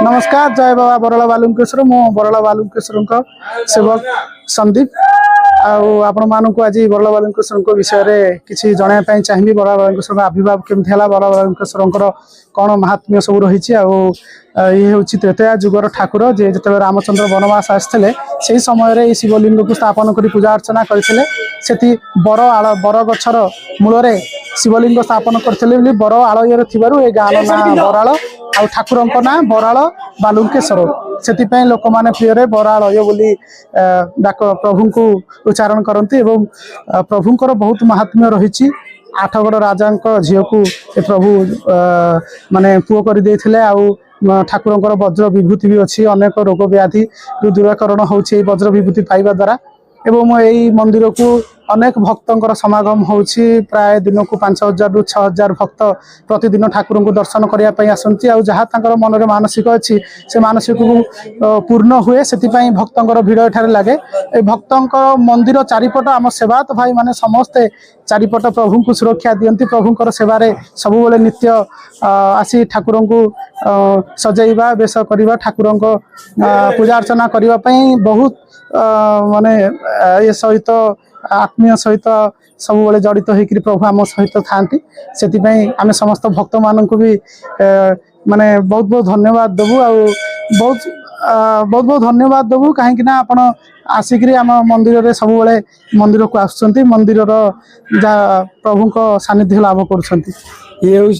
नमस्कार जय बाबा बरला बालुकेश्वर मु बरला बालुकेश्वर सेवक संदीप आपण मानक आज बरला बालुकेश्वर विषय में किसी जनवाई चाहिए बरला बालुकेश्वर आविर्भाव केमती है बरला बालुकेश्वर कौन महात्म्य सब रही ये हूँ त्रेतया जुगर ठाकुर जे जो रामचंद्र वनवास आसते से समय शिवलिंग को स्थापन कर पूजा अर्चना करते बर आड़ बर गछर मूल शिवलिंग स्थापन करते बर आलय थी गाँव ना बराल आ ठाकुर ना बराल बालुकेश्वर से लोक मैंने प्रिय बरालय बोली डाक प्रभु को उच्चारण करती प्रभुंर बहुत महात्म्य रही आठगड़ राजा झील को प्रभु माने पुओ कर ठाकुर वज्र विभूति भी अच्छी अनेक रोग व्याधि दूरीकरण होची वज्र विभूति पाइबा द्वारा एवं यही मंदिर को अनेक भक्तों समागम होची प्राय दिन को 5000 रु 6000 भक्त प्रतिदिन ठाकुर को दर्शन करने आसती जहाँ मन में मानसिक अच्छी से मानसिक को पूर्ण हुए से भक्तों भीड़ एठार लगे भक्तों मंदिर चारिपट आम सेवायत भाई माने समस्ते चारिपट प्रभु को सुरक्षा दियंती प्रभुंर सेवारे सब बेले नित्य आसी ठाकुर को सजैवा बेश करवा ठाकुर पूजा अर्चना करने बहुत माने ये सहित आत्मीय सहित सब बेले जड़ित होकर प्रभु आम सहित था से आम समस्त भक्त मान को भी माने बहुत बहुत धन्यवाद देवु बहुत बहुत धन्यवाद देवु कहीं आपण आसिक आम मंदिर रे सब बेले मंदिर को आसुँच मंदिर जहाँ प्रभु सानिध्य लाभ कर ये हूँ